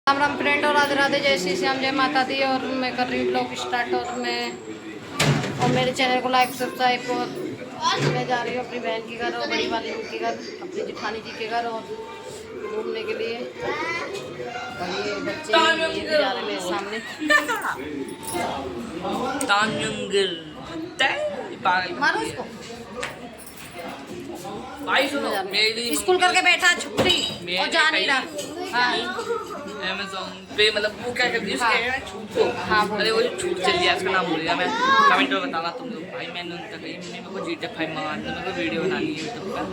Ram Ram friend और राधे राधे, जय श्री श्याम, जय माता दी। और मैं कर रही हूँ ब्लॉग स्टार्ट और मेरे चैनल को लाइक सब्सक्राइब। और मैं जा रही हूँ अपनी बहन के घर और बड़ी वाली के घर, अपनी जेठानी जी के घर और घूमने के लिए। और ये बच्चे जा रहे हैं मेरे सामने। मारो इसको। स्कूल करके बैठा छुट्टी और जा नहीं रहा। अमेज़न पे मतलब वो क्या करती है छूट को। अरे वो छूट चल गया, उसका नाम भूल गया मैं। कमेंट में बताना तुम लोग। भाई मैंने उनका कही मम्मी मेरे को GTA 5 मंगाना, मेरे को वीडियो बनानी है यूट्यूब पर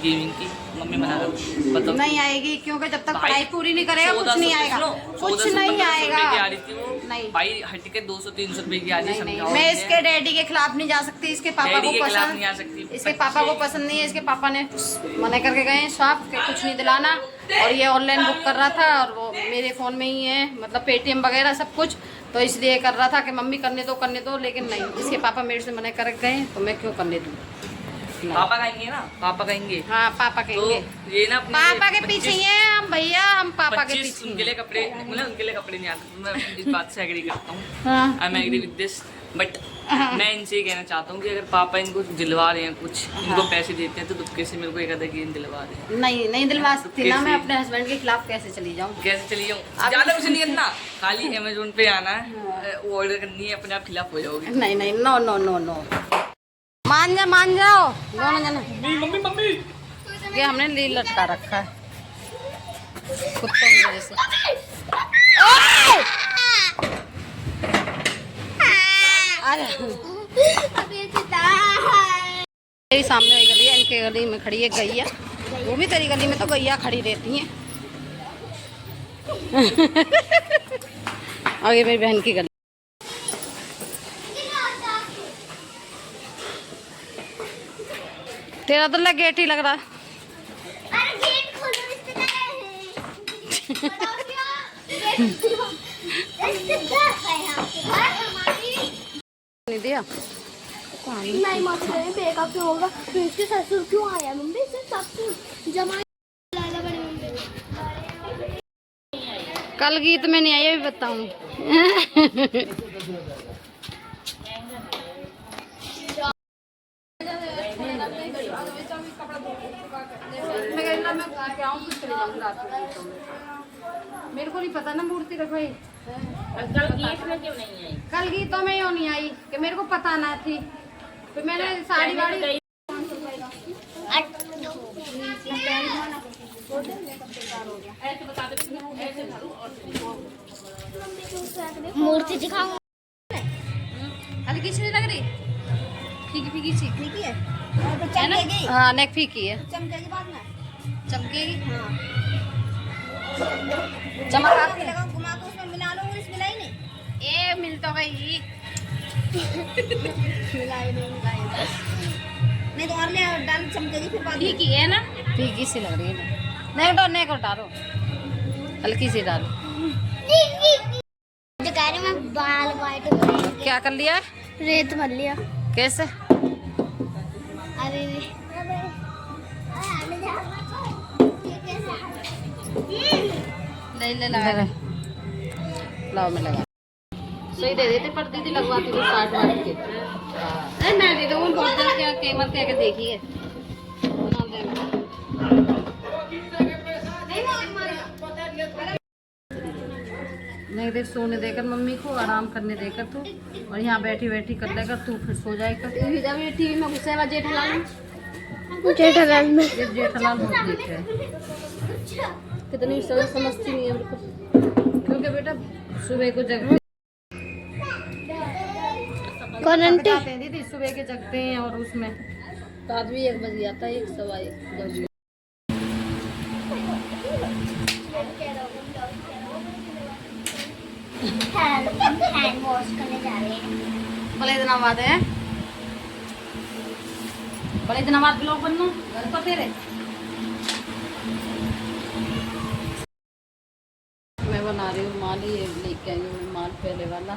गेमिंग की। मम्मी बना दो बताओ। नहीं आएगी क्योंकि जब तक पढ़ाई पूरी नहीं करेगा कुछ नहीं आएगा, कुछ नहीं आएगा। आ रही थी वो भाई हट के 200-300 रुपए की आ रही। मैं इसके डैडी के खिलाफ नहीं जा सकती, इसके पापा को पसंद नहीं आ सकती, इसके पापा को पसंद नहीं है। इसके पापा ने मना करके गए साफ के कुछ नहीं दिलाना। और ये ऑनलाइन बुक कर रहा था और वो मेरे फ़ोन में ही है, मतलब पेटीएम वगैरह सब कुछ, तो इसलिए कर रहा था कि मम्मी करने दो, लेकिन नहीं, इसके पापा मेरे से मना करके गए तो मैं क्यों करने दूँ। पापा कहेंगे ना, पापा कहेंगे। हाँ पापा कहेंगे तो ये ना पापा के पीछे ही है हम भैया, हम पापा के पीछे। उनके लिए कपड़े, मतलब उनके लिए कपड़े नहीं आते। मैं इस बात से एग्री करता हूँ, I am agree with this. But मैं इनसे ये कहना चाहता हूँ कि अगर पापा इनको दिलवा रहे हैं कुछ, इनको पैसे देते हैं तो दुबके से मेरे को एक आधा गेम दिलवा रहे हैं। नहीं दिलवा सकती ना, मैं अपने हस्बैंड के खिलाफ कैसे चली जाऊँ। ज़्यादा कुछ नहीं करना, खाली अमेज़न पे आना है, वो ऑर्डर करनी है, अपने आप खिलाफ हो जाओगे। नहीं नो मान जाओ दोनों जना। मम्मी ये हमने लील लटका रखा है कुत्तों की वजह से। मेरी सामने वही गली है, इनके गली में खड़ी है गैया। वो भी तेरी गली में तो गैया खड़ी रहती हैं। और ये मेरी बहन की गली। तेरा तो गेट ही लग रहा। अरे गेट खोलो, नहीं दिया नहीं मसले बेकअप क्यों होगा, तो इसके ससुर क्यों आया मम्मी से सब जमा। कल गीत में नहीं आई, ये भी बताऊं। मेरे को नहीं पता ना मूर्ति रखवाई। कल गीत में क्यों नहीं आई? कल गीतों में क्यों नहीं आई कि मेरे को पता ना थी, फिर मैंने साड़ी वाड़ी। मूर्ति दिखाओ। हल्की सी लग रही, फीकी सी है ना। हाँ नेक फीकी है, चमकेगी बाद में, चमकेगी। हाँ चमक लगा घुमा के उसमें मिला लो। इंग्लिश मिलाई नहीं, ए मिल तो गई। मिलाई नहीं तो और ले डाल चमकेगी फिर बाद में। फीकी है ना, फीकी सी लग रही है ना। नेक डालो, हल्की सी डालो। जगारे में बाल वाइट क्या कर लिया? रेत भर लिया। कैसे? अरे ले लगा, लाओ मैं लगा। सही दे देते पर दीदी लगवाती हूँ 60 वाट के। अरे मैं दे दूँ, बहुत देर क्या कीमत क्या के देखिए। नहीं देख, सोने देकर मम्मी को, आराम करने देकर तू, और यहाँ बैठी कर लेकर तू, फिर सो जाएगा। टीवी में घुसे हुआ जेठालाल में जेठालाल बहुत देख रहे हैं। कितनी समझती नहीं है मेरे को, क्योंकि बेटा सुबह को जगते हैं दीदी, सुबह के जगते हैं और उसमें रात भी 1 बजे आता है, 1 सवा 1 बजे। हैंड वॉश करने जा रहे हैं। बड़े दिन बाद है, बड़े दिन बाद ब्लॉग बनना घर पर तेरे। मैं बना रही हूँ माल, ये लेके आई हूँ माल पहले वाला,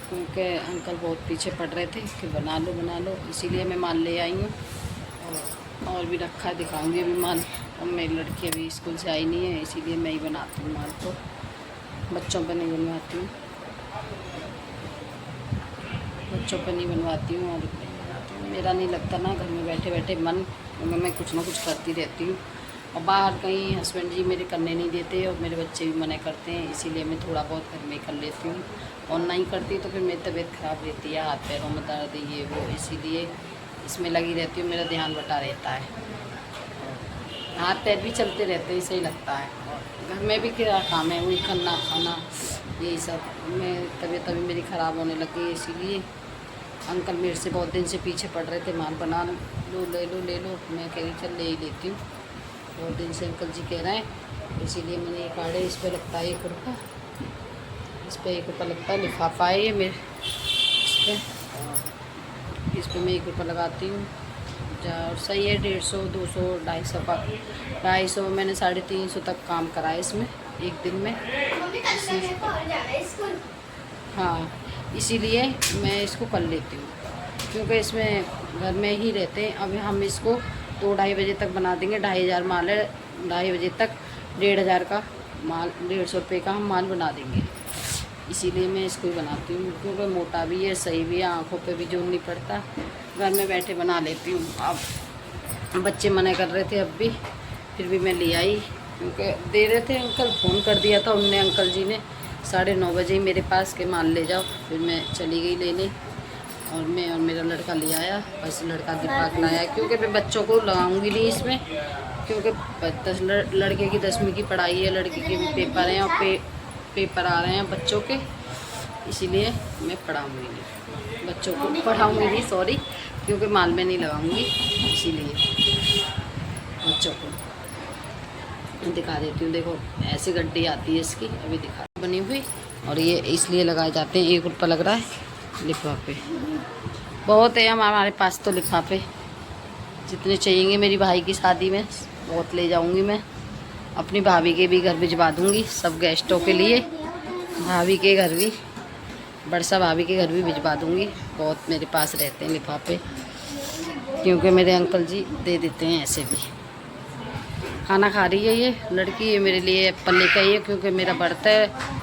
क्योंकि अंकल बहुत पीछे पड़ रहे थे कि बना लो, इसीलिए मैं माल ले आई हूँ। और भी रखा है, दिखाऊंगी अभी माल। और मेरी लड़की अभी स्कूल से आई नहीं है, इसीलिए मैं ही बनाती हूँ माल को। बच्चों पे नहीं बनवाती हूँ, बच्चों पे नहीं बनवाती हूँ। और मेरा नहीं लगता ना घर में बैठे बैठे मन, क्योंकि मैं कुछ ना कुछ करती रहती हूँ। और बाहर कहीं हस्बैंड जी मेरे करने नहीं देते और मेरे बच्चे भी मना करते हैं, इसीलिए मैं थोड़ा बहुत घर में कर लेती हूँ। और नहीं करती तो फिर मेरी तबीयत ख़राब रहती है, हाथ पैरों में दर्द ये वो, इसीलिए इसमें लगी रहती हूँ, मेरा ध्यान बटा रहता है। हाथ पैर भी चलते रहते हैं, सही लगता है। और घर में भी क्या काम है, वही करना खाना यही सब। मैं तबीयत अभी मेरी ख़राब होने लगी, इसीलिए अंकल मेरे से बहुत दिन से पीछे पड़ रहे थे, माल बना लो ले लो ले लो। मैं कह रही चल ले ही लेती हूँ, बहुत दिन से अंकल जी कह रहे हैं, इसीलिए मैंने ये कार्ड है। इस पर लगता है 1 रुपया, इस पर 1 रुपया लगता है। लिफाफा है ये मेरे, इस पर मैं 1 रुपया लगाती हूँ। और सही है, 150, 200, 250 का, 250 मैंने 350 तक काम करा है इसमें एक दिन में। हाँ, इसीलिए मैं इसको कर लेती हूँ, क्योंकि इसमें घर में ही रहते हैं। अभी हम इसको 2-2:30 बजे तक बना देंगे। 2500 माल है, 2:30 बजे तक 1500 का माल, 150 रुपये का हम माल बना देंगे। इसीलिए मैं इसको ही बनाती हूँ, क्योंकि मोटा भी है, सही भी है, आँखों पे भी जोर नहीं पड़ता, घर में बैठे बना लेती हूँ। अब बच्चे मना कर रहे थे अब भी, फिर भी मैं ले आई, क्योंकि दे रहे थे। अंकल फ़ोन कर दिया था उनने, अंकल जी ने 9:30 बजे ही मेरे पास के माल ले जाओ। फिर मैं चली गई लेने, और मैं और मेरा लड़का ले आया। बस लड़का दीपक लाया, क्योंकि मैं बच्चों को लगाऊंगी नहीं इसमें, क्योंकि लड़के की 10वीं की पढ़ाई है, लड़की के भी पेपर हैं और पेपर आ रहे हैं बच्चों के, इसीलिए मैं पढ़ाऊंगी नहीं, बच्चों को पढ़ाऊंगी नहीं, सॉरी, क्योंकि माल में नहीं लगाऊंगी, इसीलिए बच्चों को दिखा देती हूँ। देखो ऐसे गड्डी आती है इसकी, अभी दिखा बनी हुई, और ये इसलिए लगाए जाते हैं। 1 रुपया लग रहा है लिफाफे, बहुत है हमारे पास तो लिफाफे, जितने चाहिएंगे। मेरी भाई की शादी में बहुत ले जाऊंगी मैं, अपनी भाभी के भी घर भिजवा दूंगी, सब गेस्टों के लिए। भाभी के घर भी, बरसा भाभी के घर भी भिजवा दूंगी। बहुत मेरे पास रहते हैं लिफाफे, क्योंकि मेरे अंकल जी दे देते हैं ऐसे भी। खाना खा रही है ये लड़की, ये मेरे लिए एप्पल लेकर आई है, क्योंकि मेरा बर्थ है।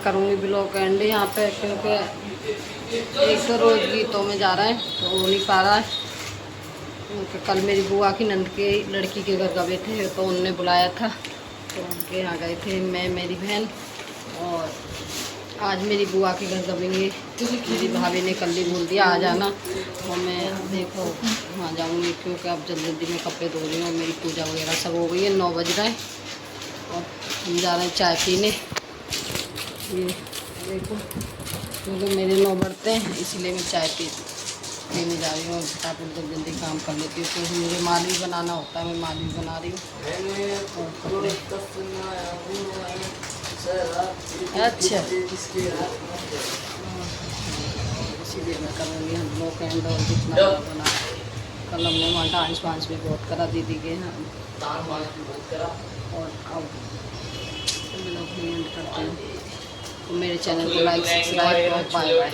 करूँगी ब्लॉग एंड यहाँ पे, क्योंकि एक तो रोज़ गीतों में जा रहा है तो हो नहीं पा रहा है। क्योंकि कल मेरी बुआ की नंद के लड़की के घर गए थे, तो उनने बुलाया था, तो उनके यहाँ गए थे मैं, मेरी बहन। और आज मेरी बुआ के घर गएंगे, मेरी भाभी ने कल ही बोल दिया आ जाना, और मैं देखो वहाँ जाऊँगी, क्योंकि अब जल्दी जल्दी में कपड़े धो रही हूँ। मेरी पूजा वगैरह सब हो गई है, 9 बज रहा है, और हम जा रहे हैं चाय पीने। ये देखो, क्योंकि मेरे 9 बढ़ते हैं, इसलिए मैं चाय पी इसलिए नहीं जा रही हूँ, फटाफट जल्दी जल्दी काम कर लेती हूँ क्योंकि मुझे माल भी बनाना होता है। मैं माल भी बना रही हूँ और कपड़े। अच्छा, इसीलिए मैं करूँगी। हम लोग कैंड और जितना बना, कल हमने वहाँ डांस वांस भी बहुत करा दीदी के यहाँ। और अब मैं लोग एंड करते हैं। तो मेरे चैनल को लाइक सब्सक्राइब और बाय बाय।